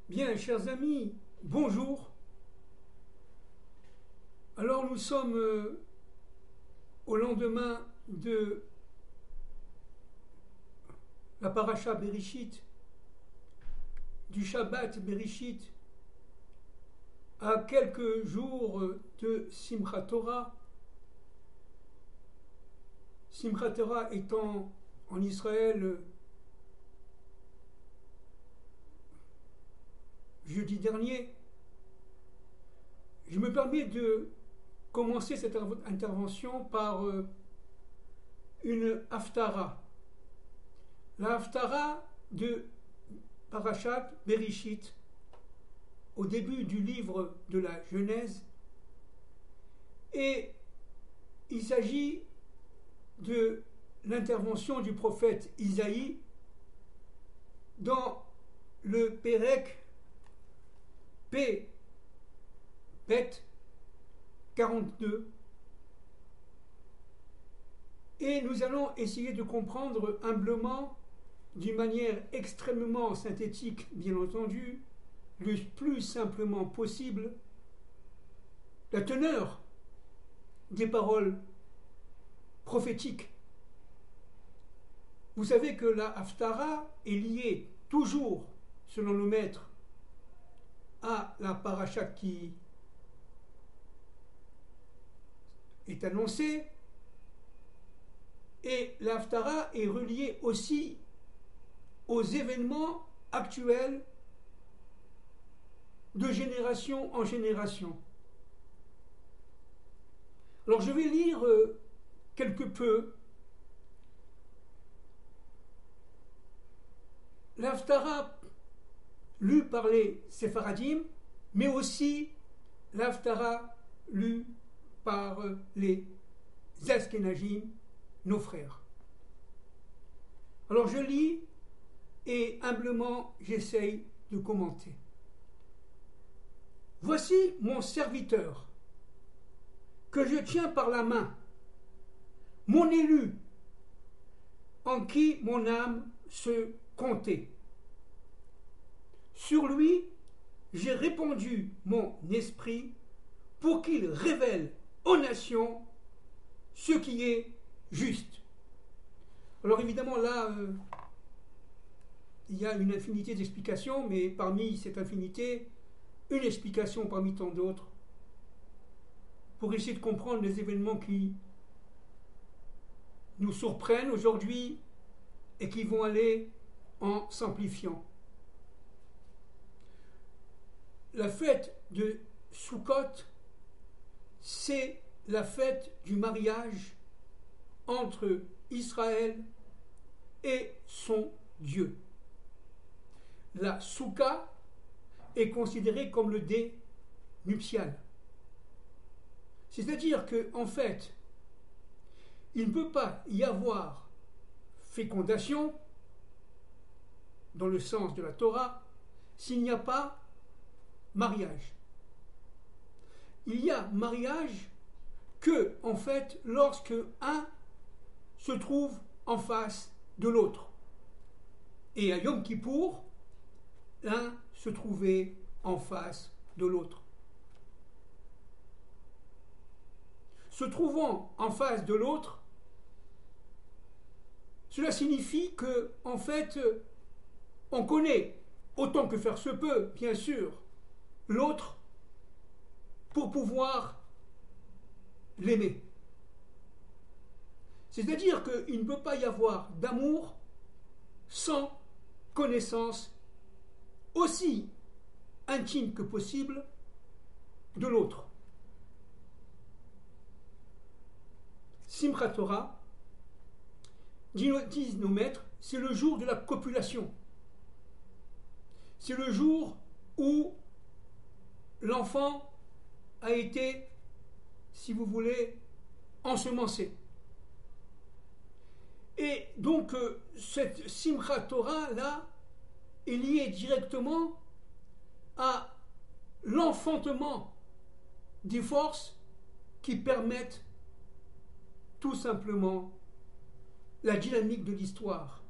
Bien, chers amis, bonjour. Alors nous sommes au lendemain de la paracha Bereshit, du Shabbat Bereshit, à quelques jours de Simchat Torah. Simchat Torah étant en Israël jeudi dernier. Je me permets de commencer cette intervention par une haftara. La haftara de Parashat Bereshit, au début du livre de la Genèse, et il s'agit de l'intervention du prophète Isaïe dans le Pérec P. Bet 42, et nous allons essayer de comprendre humblement, d'une manière extrêmement synthétique, bien entendu, le plus simplement possible, la teneur des paroles prophétiques. Vous savez que la Haftara est liée toujours, selon nos maîtres, à la paracha qui est annoncée, et la Haftara est reliée aussi aux événements actuels de génération en génération. Alors je vais lire quelque peu la Haftara lue par les Séfaradim, mais aussi la Haftara lue par les Ashkenazim, nos frères. Alors je lis et humblement j'essaye de commenter. Voici mon serviteur, que je tiens par la main, mon élu, en qui mon âme se comptait. Sur lui, j'ai répandu mon esprit pour qu'il révèle aux nations ce qui est juste. Alors évidemment là, il y a une infinité d'explications, mais parmi cette infinité, une explication parmi tant d'autres, pour essayer de comprendre les événements qui nous surprennent aujourd'hui et qui vont aller en s'amplifiant. La fête de Sukkot, c'est la fête du mariage entre Israël et son Dieu. La Soukha est considérée comme le dé nuptial. C'est-à-dire qu'en fait, il ne peut pas y avoir fécondation, dans le sens de la Torah, s'il n'y a pas mariage. Il y a mariage que, en fait, lorsque un se trouve en face de l'autre. Et à Yom Kippour, l'un se trouvait en face de l'autre. Se trouvant en face de l'autre, cela signifie que, en fait, on connaît, autant que faire se peut, bien sûr, l'autre pour pouvoir l'aimer. C'est-à-dire qu'il ne peut pas y avoir d'amour sans connaissance aussi intime que possible de l'autre. Simchat Torah, disent nos maîtres, c'est le jour de la copulation. C'est le jour où l'enfant a été, si vous voulez, ensemencé. Et donc, cette Simchat Torah là est liée directement à l'enfantement des forces qui permettent tout simplement la dynamique de l'histoire,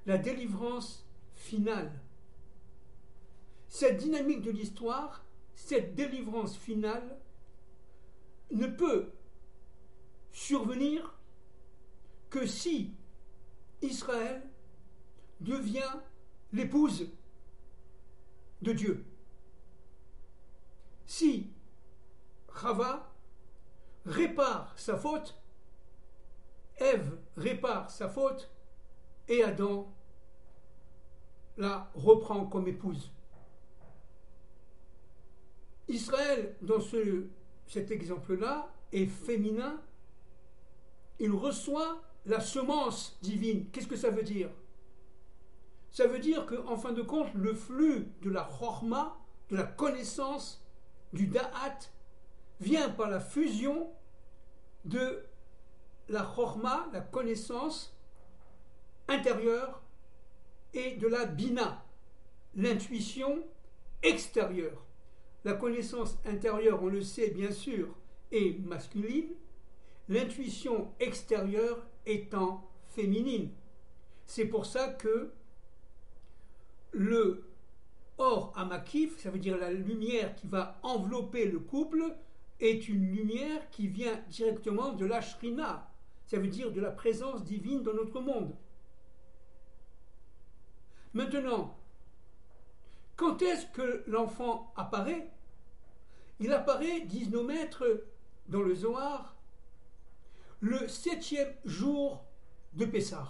la délivrance finale. cette dynamique de l'histoire, cette délivrance finale, ne peut survenir que si Israël devient l'épouse de Dieu. Si Chava répare sa faute, Ève répare sa faute et Adam la reprend comme épouse. Israël, dans cet exemple-là, est féminin. Il reçoit la semence divine. Qu'est-ce que ça veut dire? Ça veut dire qu'en fin de compte, le flux de la chorma, de la connaissance, du da'at, vient par la fusion de la chorma, la connaissance intérieure, et de la bina, l'intuition extérieure. La connaissance intérieure, on le sait bien sûr, est masculine, l'intuition extérieure étant féminine. C'est pour ça que le or amakif, ça veut dire la lumière qui va envelopper le couple, est une lumière qui vient directement de la shrina, ça veut dire de la présence divine dans notre monde. Maintenant, quand est-ce que l'enfant apparaît? Il apparaît, disent nos maîtres dans le Zohar, le 7e jour de Pessah.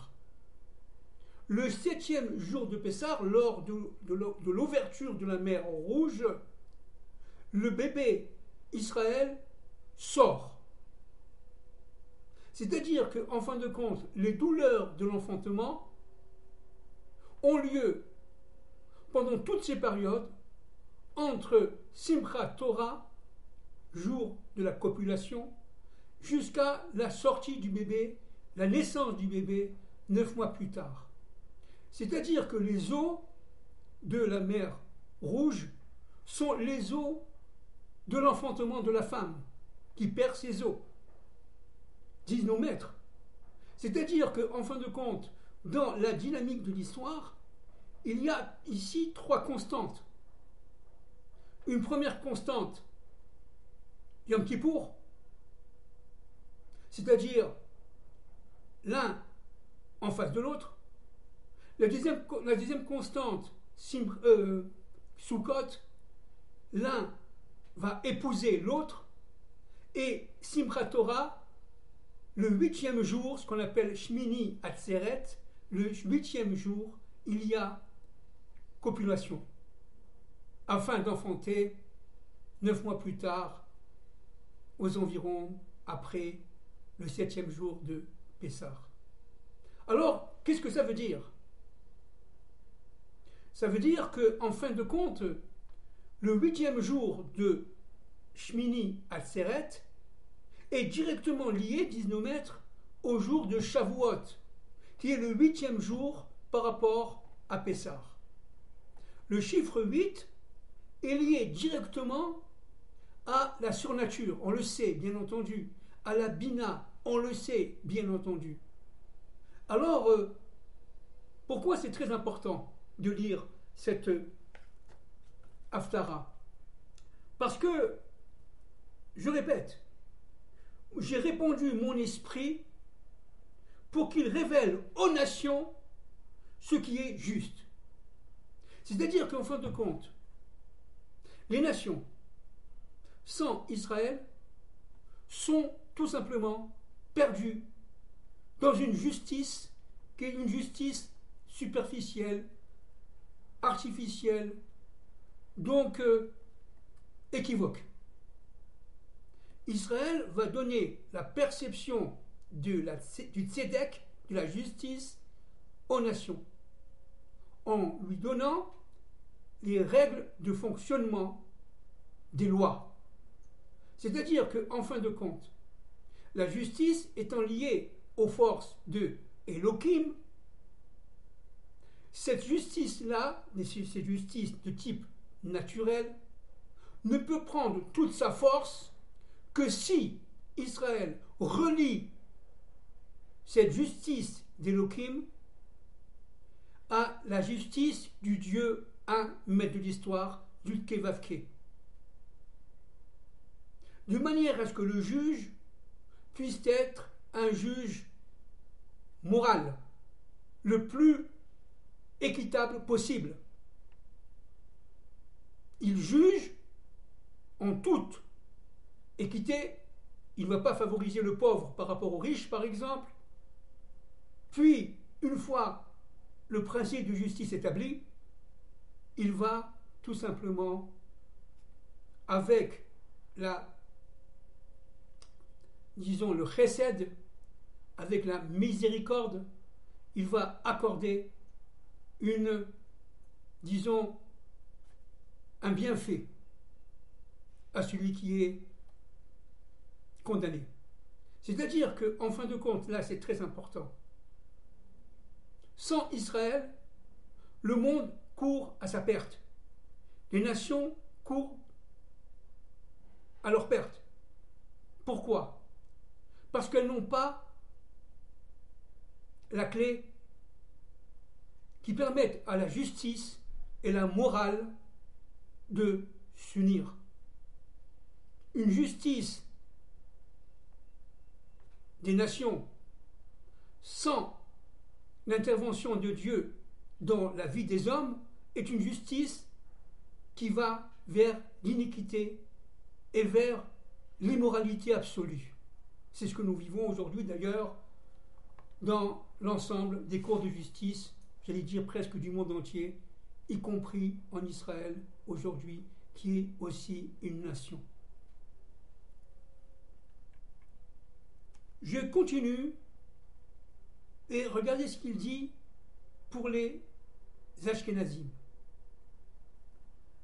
Le 7e jour de Pessah, lors de l'ouverture de la mer Rouge, le bébé Israël sort. C'est-à-dire qu'en fin de compte, les douleurs de l'enfantement ont lieu pendant toutes ces périodes entre Simchat Torah, jour de la copulation, jusqu'à la sortie du bébé, la naissance du bébé, 9 mois plus tard. C'est-à-dire que les eaux de la mer Rouge sont les eaux de l'enfantement de la femme qui perd ses os, disent nos maîtres. C'est-à-dire qu'en fin de compte, dans la dynamique de l'histoire, il y a ici 3 constantes. Une première constante, Yom Kippour, c'est-à-dire l'un en face de l'autre. La deuxième constante, Sukkot, l'un va épouser l'autre. Et Simchat Torah, le 8e jour, ce qu'on appelle Shmini Atzeret, le 8e jour, il y a copulation, afin d'enfanter 9 mois plus tard, aux environs après le 7e jour de Pessah. Alors, qu'est-ce que ça veut dire? Ça veut dire qu'en fin de compte, le 8e jour de Shmini Atzeret est directement lié, disent nos maîtres, au jour de Shavuot, qui est le 8e jour par rapport à Pessah. Le chiffre 8 est lié directement à la surnature, on le sait, bien entendu, à la bina, on le sait, bien entendu. Alors, pourquoi c'est très important de lire cette Haftara? Parce que, je répète, j'ai répandu mon esprit pour qu'il révèle aux nations ce qui est juste. C'est-à-dire qu'en fin de compte, les nations, sans Israël, sont tout simplement perdues dans une justice qui est une justice superficielle, artificielle, donc équivoque. Israël va donner la perception du tzedek, de la justice, aux nations, en lui donnant les règles de fonctionnement des lois. C'est-à-dire qu'en fin de compte, la justice étant liée aux forces de Elohim, cette justice-là, cette justice de type naturel, ne peut prendre toute sa force que si Israël relie cette justice d'Elohim à la justice du Dieu un maître de l'histoire du Kevavke. De manière à ce que le juge puisse être un juge moral, le plus équitable possible. Il juge en toute équité, il ne va pas favoriser le pauvre par rapport au riche, par exemple. Puis, une fois le principe de justice établi, il va tout simplement, avec le chesed, avec la miséricorde, il va accorder un bienfait à celui qui est condamné. C'est-à-dire qu'en fin de compte, là c'est très important, sans Israël, le monde court à sa perte. Les nations courent à leur perte. Pourquoi? Parce qu'elles n'ont pas la clé qui permette à la justice et la morale de s'unir. Une justice des nations sans l'intervention de Dieu dans la vie des hommes est une justice qui va vers l'iniquité et vers l'immoralité absolue. C'est ce que nous vivons aujourd'hui d'ailleurs dans l'ensemble des cours de justice, j'allais dire presque du monde entier, y compris en Israël aujourd'hui, qui est aussi une nation. Je continue et regardez ce qu'il dit pour les Ashkénazim.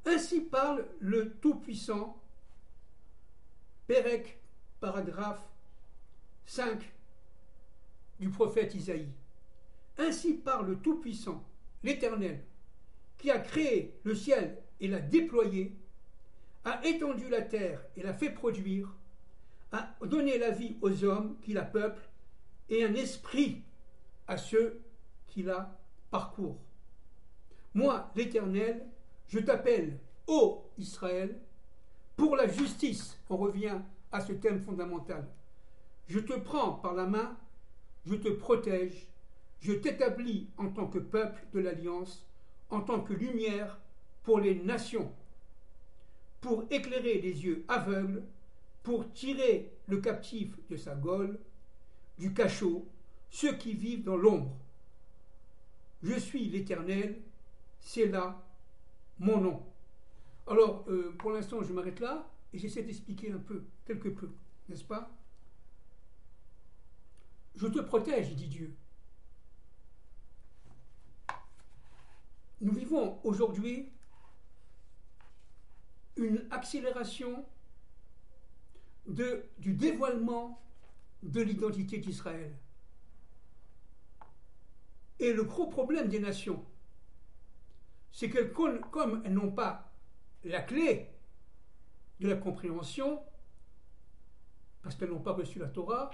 Ainsi parle le Tout-Puissant, Pérec, paragraphe 5 du prophète Isaïe. Ainsi parle le Tout-Puissant, l'Éternel, qui a créé le ciel et l'a déployé, a étendu la terre et l'a fait produire, a donné la vie aux hommes qui la peuplent et un esprit à ceux qui la parcourent. Moi, l'Éternel, je t'appelle, ô Israël, pour la justice. On revient à ce thème fondamental. Je te prends par la main, je te protège, je t'établis en tant que peuple de l'Alliance, en tant que lumière pour les nations, pour éclairer les yeux aveugles, pour tirer le captif de sa gaule, du cachot, ceux qui vivent dans l'ombre. Je suis l'Éternel, c'est là mon nom. Alors, pour l'instant, je m'arrête là et j'essaie d'expliquer quelque peu, n'est-ce pas? Je te protège, dit Dieu. Nous vivons aujourd'hui une accélération du dévoilement de l'identité d'Israël. Et le gros problème des nations, c'est qu'elles, comme elles n'ont pas la clé de la compréhension, parce qu'elles n'ont pas reçu la Torah,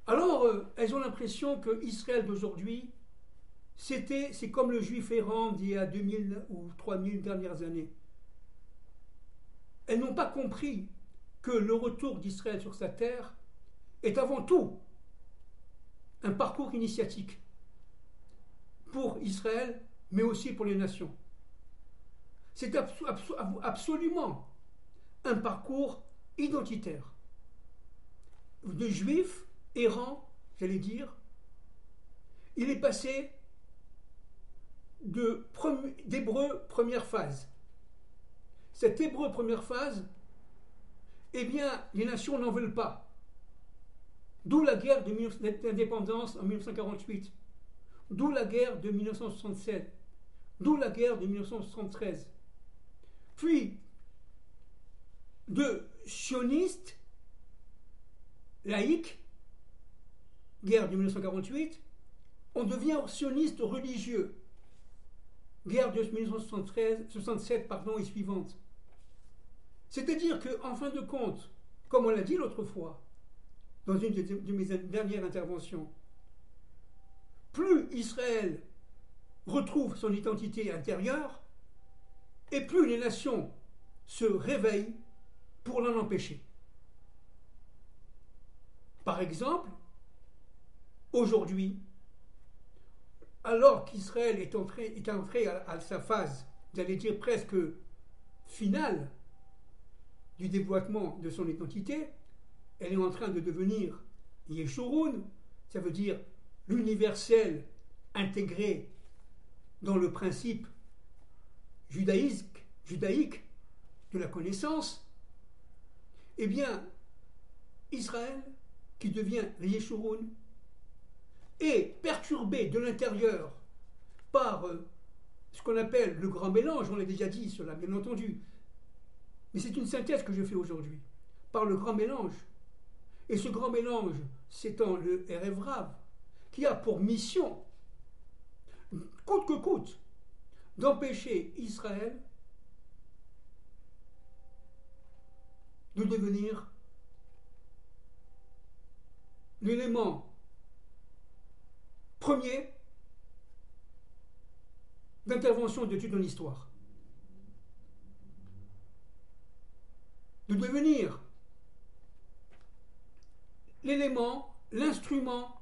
alors elles ont l'impression que Israël d'aujourd'hui, c'est comme le juif errant d'il y a 2000 ou 3000 dernières années. Elles n'ont pas compris que le retour d'Israël sur sa terre est avant tout un parcours initiatique pour Israël, mais aussi pour les nations. C'est absolument un parcours identitaire de juifs errants, j'allais dire. Il est passé d'hébreu première phase. Cette hébreu première phase, eh bien, les nations n'en veulent pas. D'où la guerre d'indépendance en 1948. D'où la guerre de 1967. D'où la guerre de 1973. Puis, de sionistes laïques, guerre de 1948, on devient sioniste religieux. Guerre de 1967 et suivante. C'est-à-dire qu'en fin de compte, comme on l'a dit l'autre fois, dans une de mes dernières interventions, plus Israël retrouve son identité intérieure, et plus les nations se réveillent pour l'en empêcher. Par exemple, aujourd'hui, alors qu'Israël est entré à sa phase, j'allais dire presque finale, du dévoilement de son identité, elle est en train de devenir Yeshurun, ça veut dire l'universel intégré dans le principe judaïque de la connaissance. Eh bien, Israël, qui devient Yeshurun, est perturbé de l'intérieur par ce qu'on appelle le grand mélange, on l'a déjà dit, cela bien entendu, mais c'est une synthèse que je fais aujourd'hui, par le grand mélange. Et ce grand mélange, c'est le Erev Rav, qui a pour mission, coûte que coûte, d'empêcher Israël de devenir l'élément premier d'intervention de Dieu dans l'histoire. De devenir l'élément, l'instrument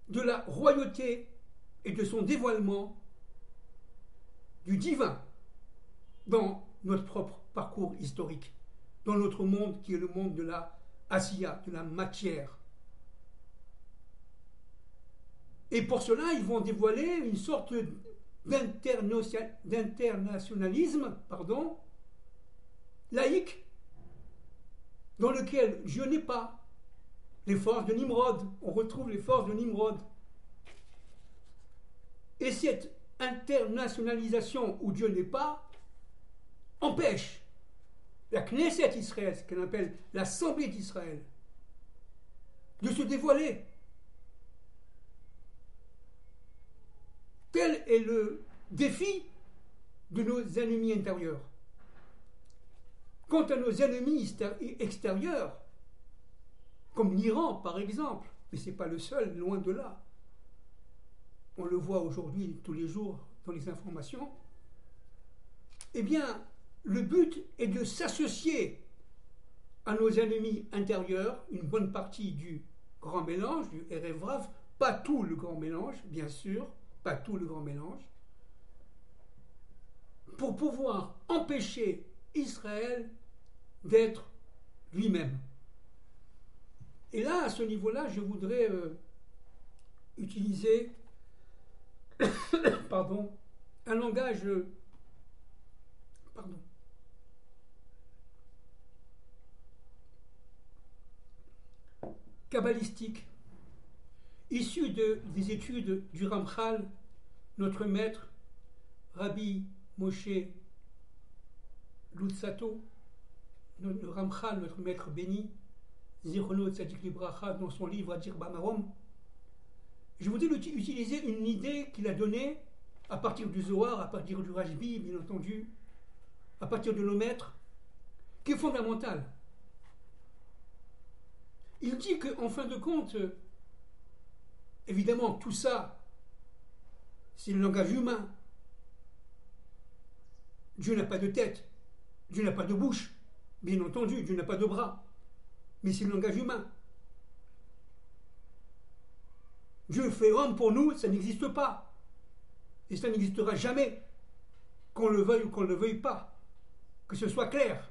de la royauté et de son dévoilement du divin dans notre propre parcours historique, dans notre monde qui est le monde de la asiya, de la matière. Et pour cela, ils vont dévoiler une sorte d'internationalisme, laïque, dans lequel Dieu n'est pas. Les forces de Nimrod, on retrouve les forces de Nimrod. Et cette internationalisation où Dieu n'est pas empêche la Knesset Israël, ce qu'on appelle l'Assemblée d'Israël, de se dévoiler. Tel est le défi de nos ennemis intérieurs. Quant à nos ennemis extérieurs, comme l'Iran par exemple, mais ce n'est pas le seul, loin de là. On le voit aujourd'hui tous les jours dans les informations, eh bien, le but est de s'associer à nos ennemis intérieurs, une bonne partie du grand mélange, du Erev Rav, pas tout le grand mélange, bien sûr, pas tout le grand mélange, pour pouvoir empêcher Israël d'être lui-même. Et là, à ce niveau-là, je voudrais utiliser un langage kabbalistique, issu des études du Ramchal, notre maître, Rabbi Moshe Luzzatto, le Ramchal, notre maître béni, Zichrono Tzadik Libracha, dans son livre Adir Bamarom. Je voudrais utiliser une idée qu'il a donnée à partir du Zohar, à partir du Rashbi, bien entendu, à partir de nos maîtres, qui est fondamentale. Il dit qu'en fin de compte, évidemment, tout ça, c'est le langage humain. Dieu n'a pas de tête, Dieu n'a pas de bouche, bien entendu, Dieu n'a pas de bras, mais c'est le langage humain. Dieu fait homme pour nous, ça n'existe pas. Et ça n'existera jamais, qu'on le veuille ou qu'on ne le veuille pas. Que ce soit clair.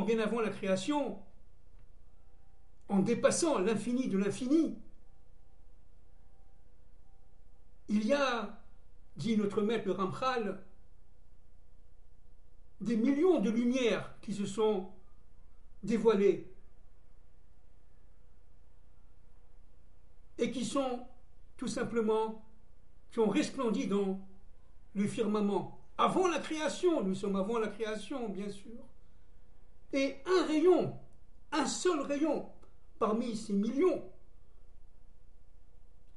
Bien avant la création, en dépassant l'infini de l'infini, il y a, dit notre maître le Ramchal, des millions de lumières qui se sont dévoilées et qui sont tout simplement, qui ont resplendi dans le firmament. Avant la création, nous sommes avant la création, bien sûr. Et un rayon, un seul rayon, parmi ces millions,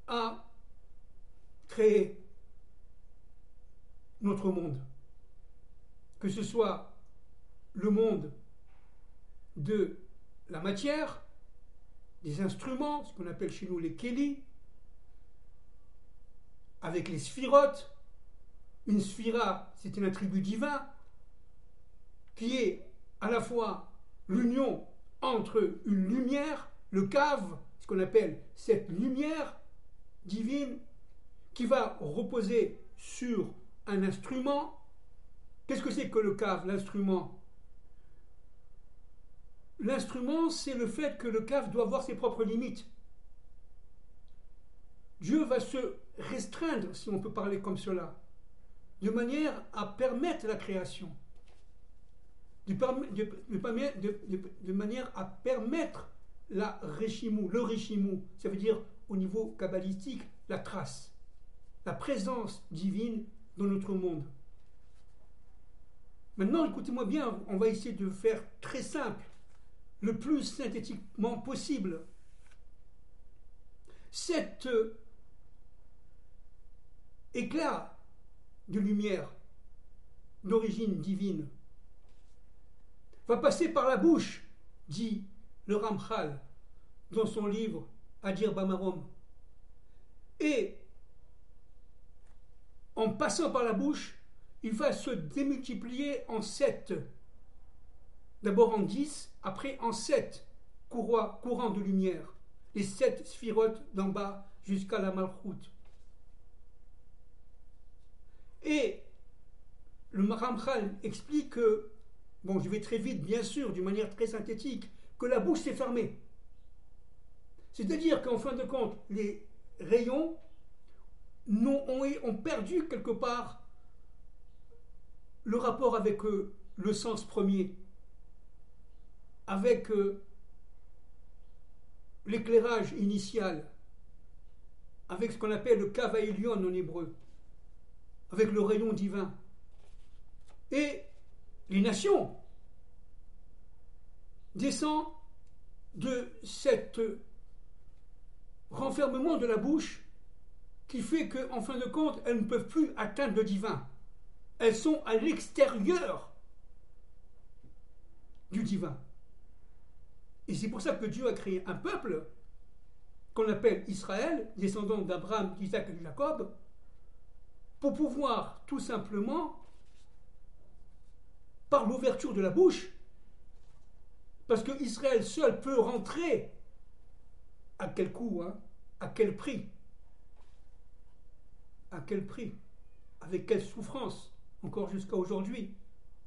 a créé notre monde. Que ce soit le monde de la matière, des instruments, ce qu'on appelle chez nous les kéli, avec les sphirotes. Une sphira, c'est un attribut divin qui est à la fois l'union entre une lumière, le cave, ce qu'on appelle cette lumière divine, qui va reposer sur un instrument. Qu'est-ce que c'est que le cave, l'instrument? L'instrument, c'est le fait que le cave doit avoir ses propres limites. Dieu va se restreindre, si on peut parler comme cela, de manière à permettre la création, de manière à permettre la réchimou, le réchimou, ça veut dire au niveau kabbalistique, la trace, la présence divine dans notre monde. Maintenant, écoutez-moi bien, on va essayer de faire très simple, le plus synthétiquement possible. Cet éclat de lumière d'origine divine va passer par la bouche, dit le Ramchal dans son livre Adir Bamarom. Et en passant par la bouche, il va se démultiplier en 7. D'abord en 10, après en 7 courants de lumière. Les 7 sphirotes d'en bas jusqu'à la Malchut. Et le Ramchal explique que, bon, je vais très vite, bien sûr, d'une manière très synthétique, que la bouche s'est fermée. C'est-à-dire qu'en fin de compte, les rayons ont perdu quelque part le rapport avec le sens premier, avec l'éclairage initial, avec ce qu'on appelle le kavaïlion en hébreu, avec le rayon divin. Et les nations descendent de cet renfermement de la bouche qui fait qu'en fin de compte, elles ne peuvent plus atteindre le divin. Elles sont à l'extérieur du divin. Et c'est pour ça que Dieu a créé un peuple qu'on appelle Israël, descendant d'Abraham, d'Isaac et de Jacob, pour pouvoir tout simplement, par l'ouverture de la bouche, parce que Israël seul peut rentrer, à quel coût, hein, à quel prix, avec quelle souffrance, encore jusqu'à aujourd'hui,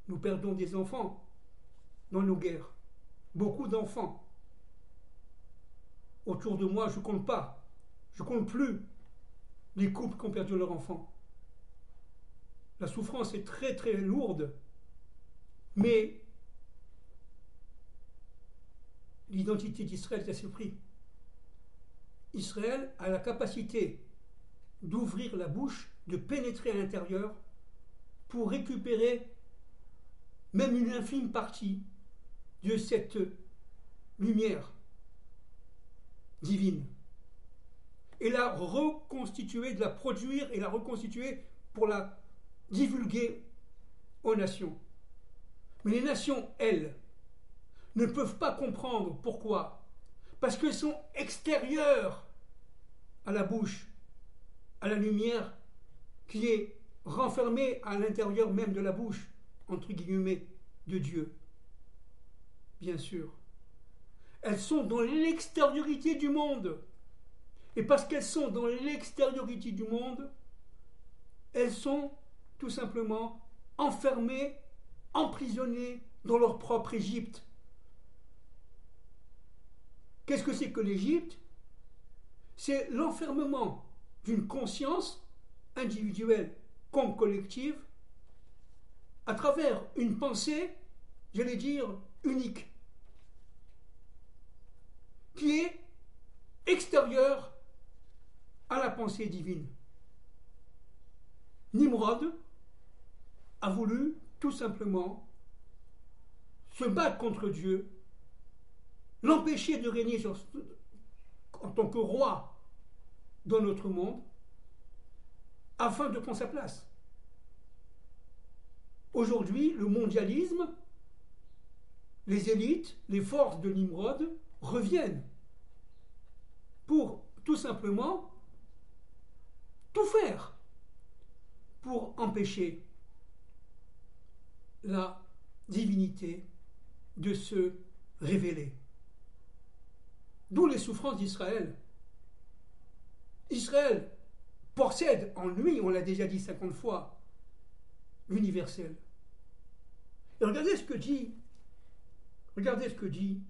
nous perdons des enfants dans nos guerres, beaucoup d'enfants. Autour de moi, je ne compte pas, je ne compte plus les couples qui ont perdu leurs enfants. La souffrance est très très lourde, mais l'identité d'Israël est à ce prix. Israël a la capacité d'ouvrir la bouche, de pénétrer à l'intérieur pour récupérer même une infime partie de cette lumière divine et la reconstituer, de la produire et la reconstituer pour la divulguer aux nations. Mais les nations, elles, ne peuvent pas comprendre pourquoi. Parce qu'elles sont extérieures à la bouche, à la lumière qui est renfermée à l'intérieur même de la bouche, entre guillemets, de Dieu. Bien sûr. Elles sont dans l'extériorité du monde. Et parce qu'elles sont dans l'extériorité du monde, elles sont tout simplement enfermées, emprisonnées dans leur propre Égypte. Qu'est-ce que c'est que l'Égypte? C'est l'enfermement d'une conscience individuelle comme collective à travers une pensée, j'allais dire, unique, qui est extérieure à la pensée divine. Nimrod a voulu tout simplement se battre contre Dieu, l'empêcher de régner en tant que roi dans notre monde, afin de prendre sa place. Aujourd'hui, le mondialisme, les élites, les forces de Nimrod reviennent pour tout simplement tout faire pour empêcher la divinité de se révéler. D'où les souffrances d'Israël. Israël possède en lui, on l'a déjà dit 50 fois, l'universel. Et regardez ce que dit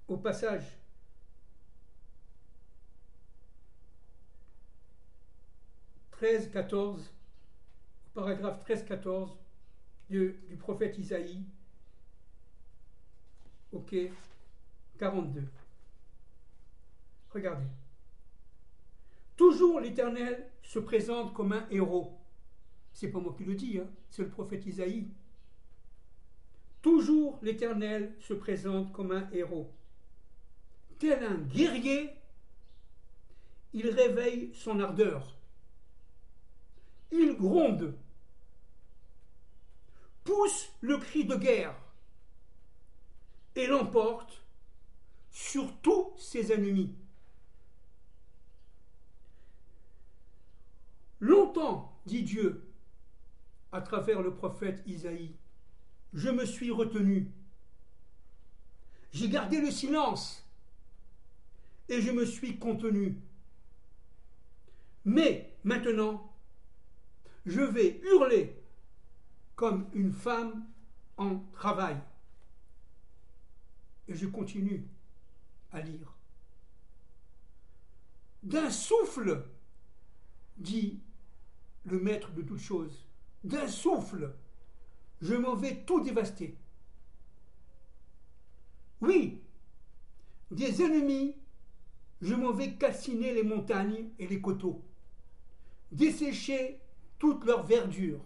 au passage paragraphe 13-14 du prophète Isaïe, ok, 42. Regardez. Toujours l'Éternel se présente comme un héros. C'est pas moi qui le dis, hein, c'est le prophète Isaïe. Toujours l'Éternel se présente comme un héros. Tel un guerrier, il réveille son ardeur. Il gronde, pousse le cri de guerre et l'emporte sur tous ses ennemis. Longtemps, dit Dieu, à travers le prophète Isaïe, je me suis retenu. J'ai gardé le silence et je me suis contenu. Mais maintenant, je vais hurler comme une femme en travail. Et je continue à lire. D'un souffle, dit le maître de toutes choses, d'un souffle, je m'en vais tout dévaster. Oui, des ennemis, je m'en vais calciner les montagnes et les coteaux, dessécher toute leur verdure,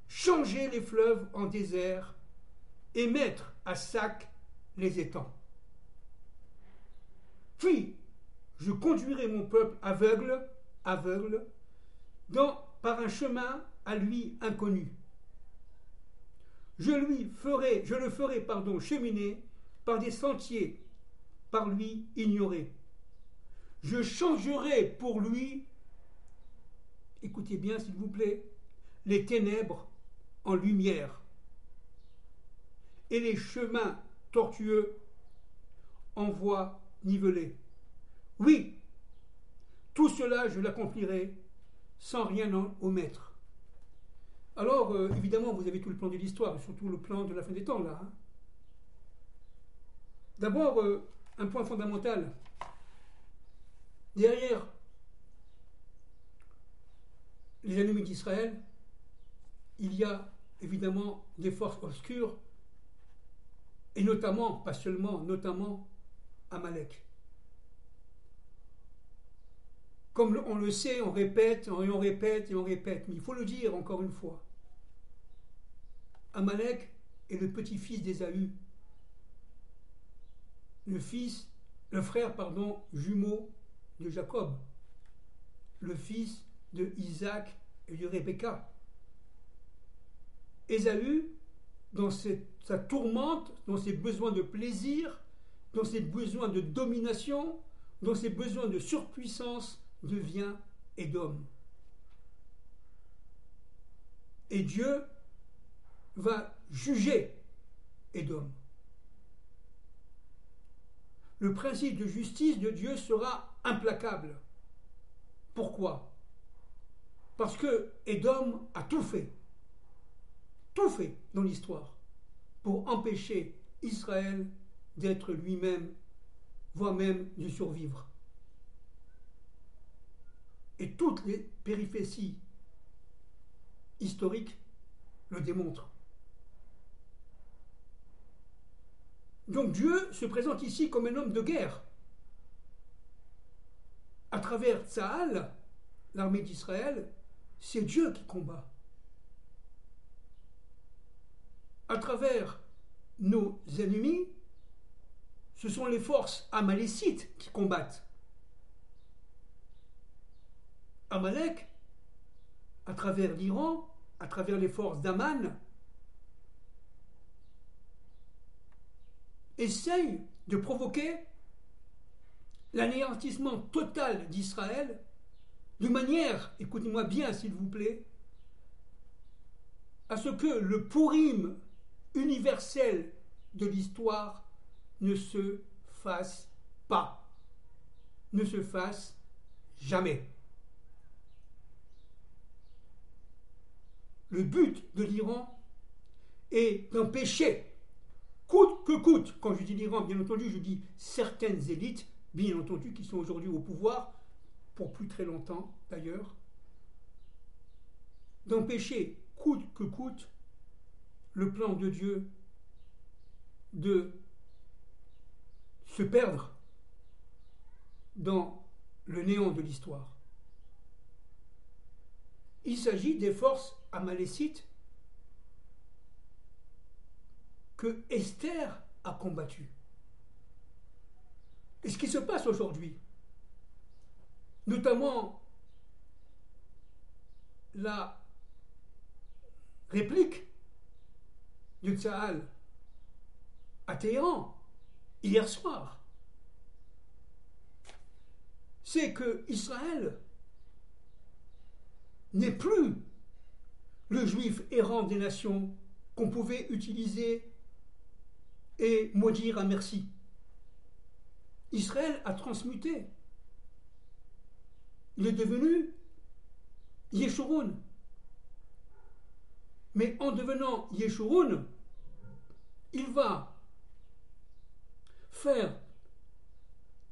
changer les fleuves en désert et mettre à sac les étangs. Puis, je conduirai mon peuple aveugle, par un chemin à lui inconnu. Je le ferai cheminer par des sentiers par lui ignorés. Je changerai pour lui, écoutez bien s'il vous plaît, les ténèbres en lumière et les chemins tortueux en voies nivelées. Oui, tout cela je l'accomplirai sans rien en omettre. Alors, évidemment, vous avez tout le plan de l'histoire, et surtout le plan de la fin des temps, là. Hein. D'abord, un point fondamental. Derrière les ennemis d'Israël, il y a évidemment des forces obscures, et notamment, pas seulement, notamment Amalek. Comme on le sait, on répète, mais il faut le dire encore une fois. Amalek est le petit-fils d'Ésaü, le frère jumeau de Jacob, le fils de Isaac et de Rebecca. Ésaü, dans sa tourmente, dans ses besoins de plaisir, dans ses besoins de domination, dans ses besoins de surpuissance, devient Édom. Et Dieu va juger Édom. Le principe de justice de Dieu sera implacable. Pourquoi? Parce que Édom a tout fait dans l'histoire, pour empêcher Israël d'être lui-même, voire même de survivre. Et toutes les péripéties historiques le démontrent. Donc Dieu se présente ici comme un homme de guerre. À travers Tsahal, l'armée d'Israël, c'est Dieu qui combat. À travers nos ennemis, ce sont les forces amalécites qui combattent. Amalek, à travers l'Iran, à travers les forces d'Aman, essaye de provoquer l'anéantissement total d'Israël, de manière, écoutez-moi bien s'il vous plaît, à ce que le Pourim universel de l'histoire ne se fasse pas, ne se fasse jamais. Le but de l'Iran est d'empêcher, coûte que coûte, quand je dis l'Iran, bien entendu, je dis certaines élites, bien entendu, qui sont aujourd'hui au pouvoir, pour plus très longtemps d'ailleurs, d'empêcher, coûte que coûte, le plan de Dieu de se perdre dans le néant de l'histoire. Il s'agit des forces amalécites que Esther a combattues. Et ce qui se passe aujourd'hui, notamment la réplique de Tsahal à Téhéran hier soir, c'est que Israël n'est plus le juif errant des nations qu'on pouvait utiliser et maudire à merci. Israël a transmuté. Il est devenu Yeshurun. Mais en devenant Yeshurun, il va faire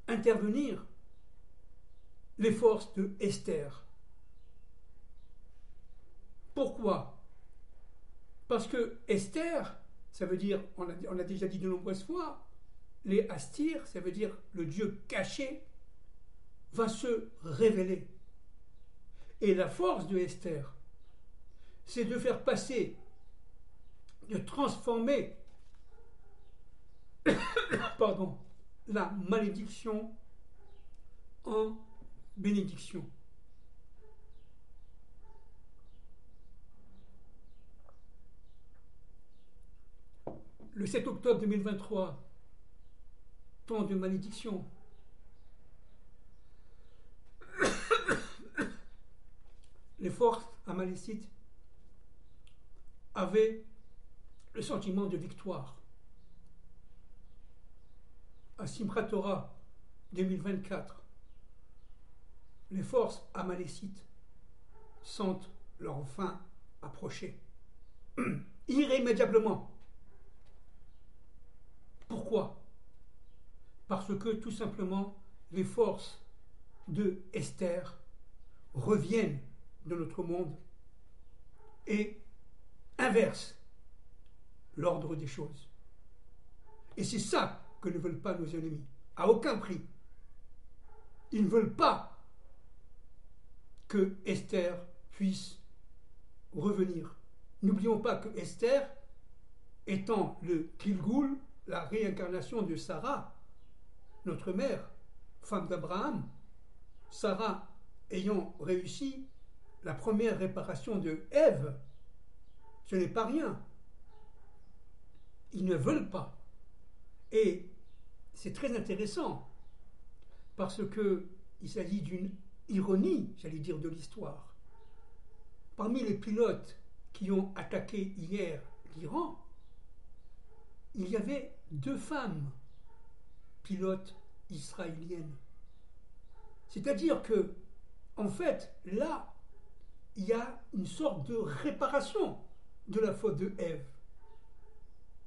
intervenir les forces de Esther. Pourquoi? Parce que Esther, ça veut dire, on a déjà dit de nombreuses fois, les Astir, ça veut dire le Dieu caché, va se révéler. Et la force de Esther, c'est de faire passer, de transformer pardon, la malédiction en bénédiction. Le 7 octobre 2023, temps de malédiction. Les forces amalécites avaient le sentiment de victoire. À Simchat Torah 2024, les forces amalécites sentent leur fin approcher. Irrémédiablement. Pourquoi? Parce que tout simplement, les forces de Esther reviennent de notre monde et inversent l'ordre des choses. Et c'est ça que ne veulent pas nos ennemis, à aucun prix. Ils ne veulent pas que Esther puisse revenir. N'oublions pas que Esther, étant le Kilgoul, la réincarnation de Sarah, notre mère, femme d'Abraham, Sarah ayant réussi la première réparation de Ève, ce n'est pas rien. Ils ne veulent pas. Et c'est très intéressant, parce qu'il s'agit d'une ironie, j'allais dire, de l'histoire. Parmi les pilotes qui ont attaqué hier l'Iran, il y avait 2 femmes pilotes israéliennes. C'est-à-dire que, en fait, là, il y a une sorte de réparation de la faute de Ève.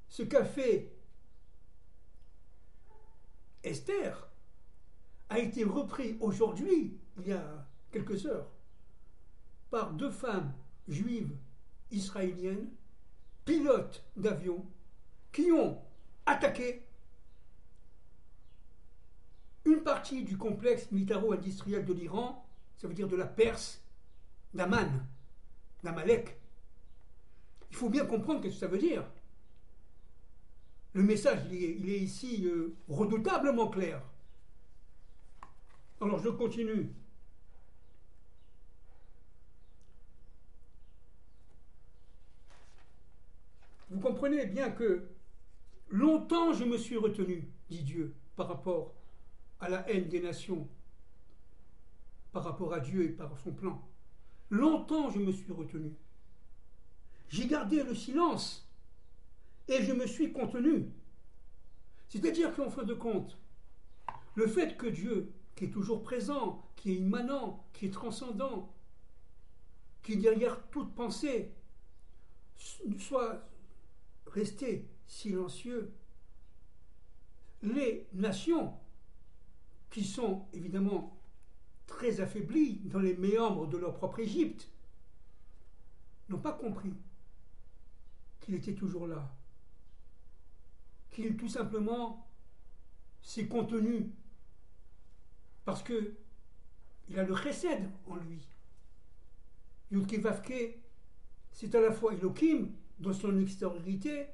Ce qu'a fait Esther a été repris aujourd'hui, il y a quelques heures, par 2 femmes juives israéliennes, pilotes d'avion, qui ont attaqué une partie du complexe militaro-industriel de l'Iran, ça veut dire de la Perse, d'Aman, d'Amalek. Il faut bien comprendre ce que ça veut dire. Le message, il est ici redoutablement clair. Alors je continue. Vous comprenez bien que longtemps je me suis retenu, dit Dieu, par rapport à la haine des nations par rapport à Dieu et par son plan. Longtemps je me suis retenu. J'ai gardé le silence et je me suis contenu. C'est-à-dire qu'en fin de compte, le fait que Dieu, qui est toujours présent, qui est immanent, qui est transcendant, qui est derrière toute pensée, soit resté silencieux, les nations, qui sont évidemment très affaiblies dans les méandres de leur propre Égypte, n'ont pas compris qu'il était toujours là, qu'il tout simplement s'est contenu parce que il a le chesed en lui. Yudke Vavke, c'est à la fois Elohim dans son extériorité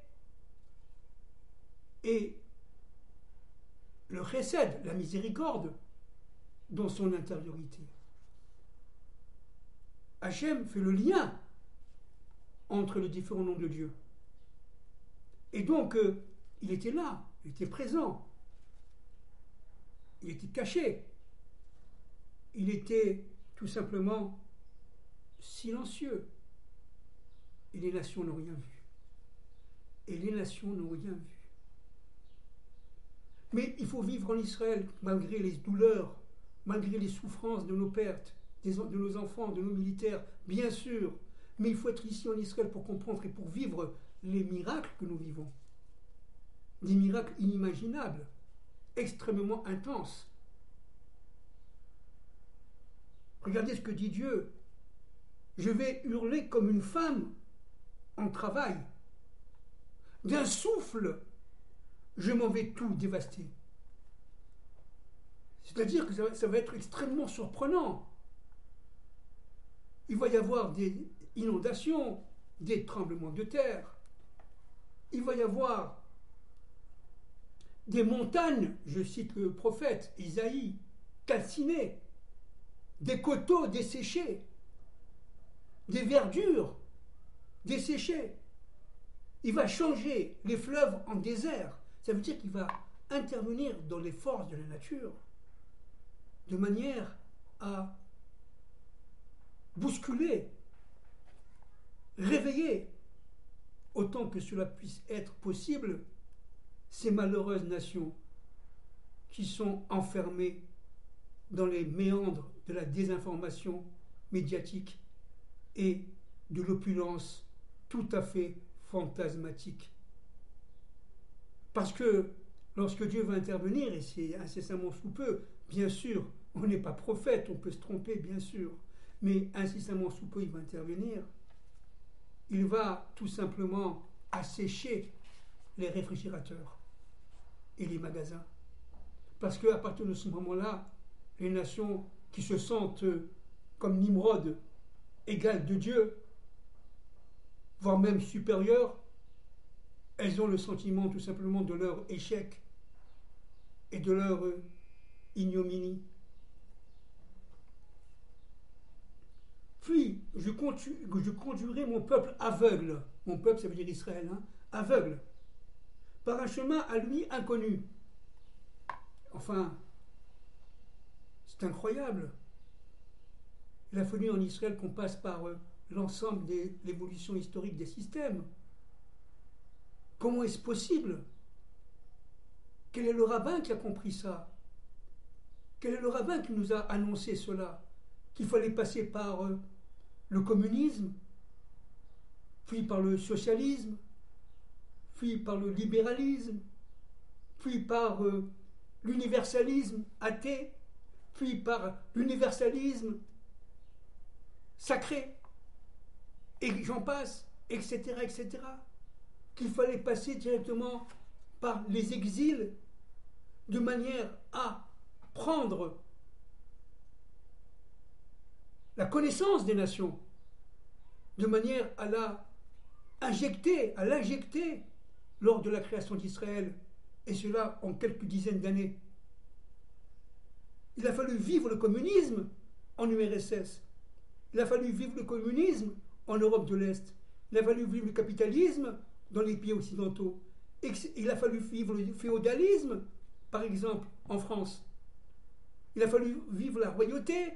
et le chesed, la miséricorde, dans son intériorité. Hachem fait le lien entre les différents noms de Dieu. Et donc, il était là, il était présent, il était caché, il était tout simplement silencieux. Et les nations n'ont rien vu. Et les nations n'ont rien vu. Mais il faut vivre en Israël malgré les douleurs, malgré les souffrances de nos pertes, de nos enfants, de nos militaires, bien sûr. Mais il faut être ici en Israël pour comprendre et pour vivre les miracles que nous vivons. Des miracles inimaginables, extrêmement intenses. Regardez ce que dit Dieu. Je vais hurler comme une femme en travail. D'un souffle, je m'en vais tout dévaster. C'est-à-dire que ça va être extrêmement surprenant. Il va y avoir des inondations, des tremblements de terre. Il va y avoir des montagnes, je cite le prophète Isaïe, calcinées, des coteaux desséchés, des verdures desséchées. Il va changer les fleuves en désert. Ça veut dire qu'il va intervenir dans les forces de la nature de manière à bousculer, réveiller, autant que cela puisse être possible, ces malheureuses nations qui sont enfermées dans les méandres de la désinformation médiatique et de l'opulence tout à fait fantasmatique. Parce que lorsque Dieu va intervenir, et c'est incessamment sous peu, bien sûr, on n'est pas prophète, on peut se tromper, bien sûr, mais incessamment sous peu, il va intervenir. Il va tout simplement assécher les réfrigérateurs et les magasins. Parce qu'à partir de ce moment-là, les nations qui se sentent comme Nimrod, égales de Dieu, voire même supérieures, elles ont le sentiment tout simplement de leur échec et de leur ignominie. Puis, je conduirai mon peuple aveugle, mon peuple ça veut dire Israël, aveugle, par un chemin à lui inconnu. Enfin, c'est incroyable. Il a fallu en Israël qu'on passe par l'ensemble de l'évolution historique des systèmes. Comment est-ce possible? Quel est le rabbin qui a compris ça? Quel est le rabbin qui nous a annoncé cela? Qu'il fallait passer par le communisme, puis par le socialisme, puis par le libéralisme, puis par l'universalisme athée, puis par l'universalisme sacré, et j'en passe, etc., etc. Qu'il fallait passer directement par les exils de manière à prendre la connaissance des nations, de manière à l'injecter lors de la création d'Israël, et cela en quelques dizaines d'années. Il a fallu vivre le communisme en URSS. Il a fallu vivre le communisme en Europe de l'Est. Il a fallu vivre le capitalisme dans les pays occidentaux. Il a fallu vivre le féodalisme, par exemple, en France. Il a fallu vivre la royauté,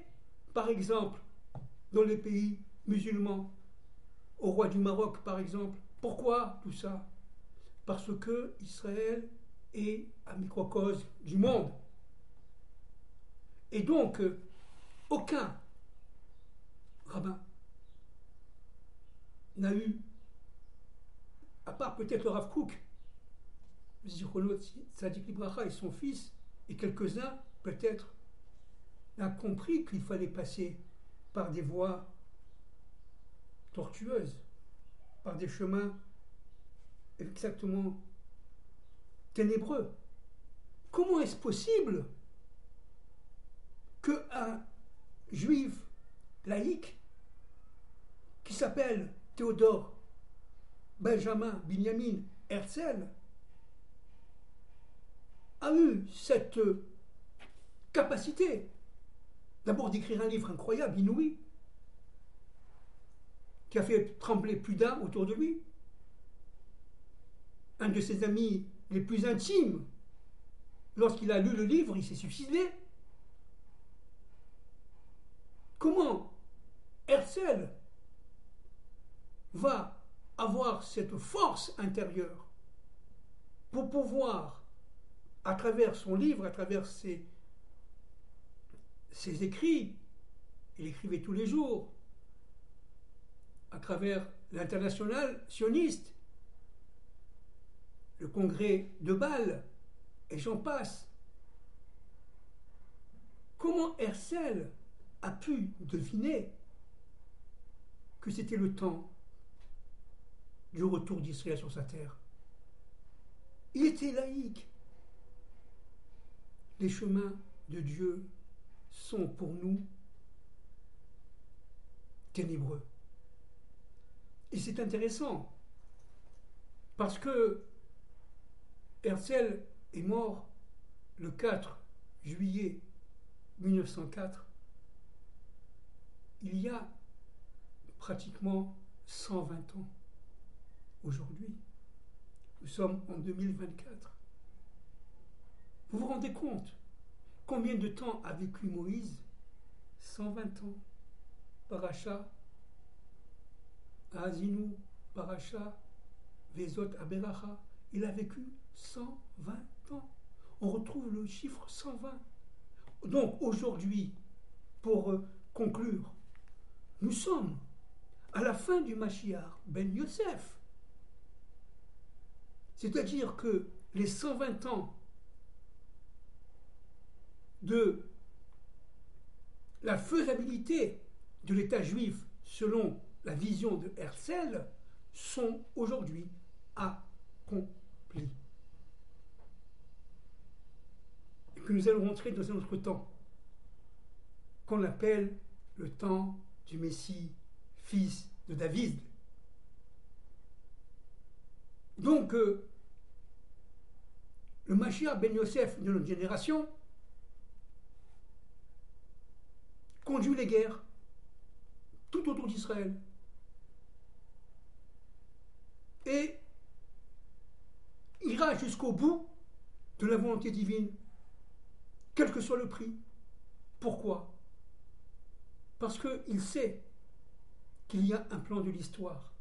par exemple, dans les pays musulmans, au roi du Maroc, par exemple. Pourquoi tout ça? Parce que Israël est un microcosme du monde. Et donc, aucun rabbin n'a eu, à part peut-être le Rav Kook, Tzadik Libracha et son fils, et quelques-uns, peut-être, n'a compris qu'il fallait passer par des voies tortueuses, par des chemins exactement ténébreux. Comment est-ce possible qu'un juif laïque qui s'appelle Théodore Benjamin Binyamin Herzl a eu cette capacité d'abord d'écrire un livre incroyable, inouï, qui a fait trembler plus d'un autour de lui. Un de ses amis les plus intimes, lorsqu'il a lu le livre, il s'est suicidé. Comment Herzl va avoir cette force intérieure pour pouvoir, à travers son livre, à travers ses écrits, il écrivait tous les jours, à travers l'international sioniste, le congrès de Bâle, et j'en passe. Comment Herzl a pu deviner que c'était le temps du retour d'Israël sur sa terre? Il était laïque. Les chemins de Dieu sont pour nous ténébreux. Et c'est intéressant, parce que Herzl est mort le 4 juillet 1904, il y a pratiquement 120 ans aujourd'hui. Nous sommes en 2024. Vous vous rendez compte combien de temps a vécu Moïse? 120 ans. Paracha Azinu, Paracha Vezot Aberacha. Il a vécu 120 ans. On retrouve le chiffre 120. Donc aujourd'hui, pour conclure, nous sommes à la fin du Mashiach ben Yosef. C'est-à-dire que les 120 ans de la faisabilité de l'État juif selon la vision de Herzl sont aujourd'hui accomplis. Et que nous allons rentrer dans un autre temps, qu'on appelle le temps du Messie, fils de David. Donc, le Mashiach ben Yosef de notre génération conduit les guerres tout autour d'Israël. Et ira jusqu'au bout de la volonté divine, quel que soit le prix. Pourquoi? Parce qu'il sait qu'il y a un plan de l'histoire.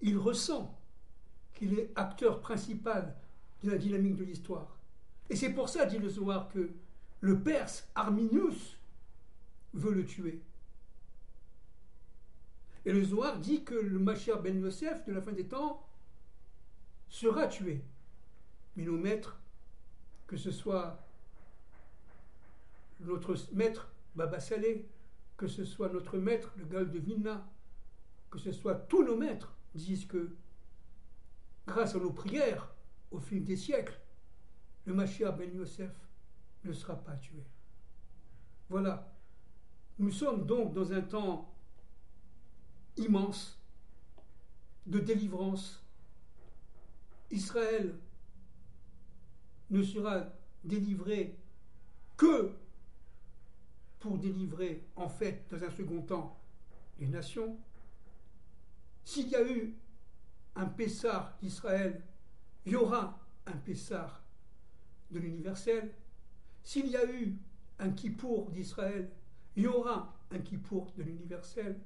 Il ressent qu'il est acteur principal de la dynamique de l'histoire. Et c'est pour ça, dit le Zohar, que le Perse Arminius veut le tuer. Et le Zohar dit que le Mashiach ben Yosef de la fin des temps sera tué. Mais nos maîtres, que ce soit notre maître Baba Saleh, que ce soit notre maître le Gaon de Vilna, que ce soit tous nos maîtres, disent que grâce à nos prières au fil des siècles, le Mashiach ben Yosef ne sera pas tué. Voilà. Nous sommes donc dans un temps immense de délivrance. Israël ne sera délivré que pour délivrer, en fait, dans un second temps, les nations. S'il y a eu un Pessar d'Israël, il y aura un Pessar de l'universel. S'il y a eu un Kippour d'Israël, il y aura un Kippour de l'universel.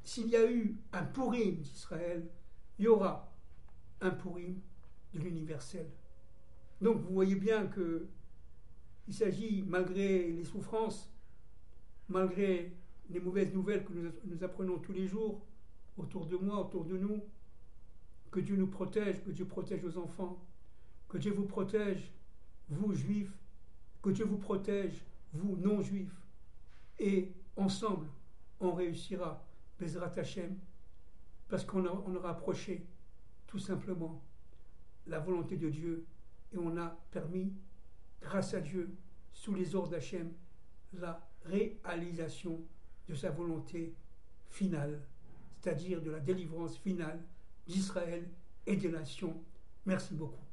S'il y a eu un Purim d'Israël, il y aura un Purim de l'universel. Donc vous voyez bien que il s'agit, malgré les souffrances, malgré les mauvaises nouvelles que nous apprenons tous les jours, autour de moi, autour de nous, que Dieu nous protège, que Dieu protège nos enfants, que Dieu vous protège, vous juifs, que Dieu vous protège, vous non-juifs, et ensemble, on réussira, Bezrat Hashem, parce qu'on aura approché tout simplement la volonté de Dieu, et on a permis, grâce à Dieu, sous les ordres d'Hachem, la réalisation de sa volonté finale, c'est-à-dire de la délivrance finale d'Israël et des nations. Merci beaucoup.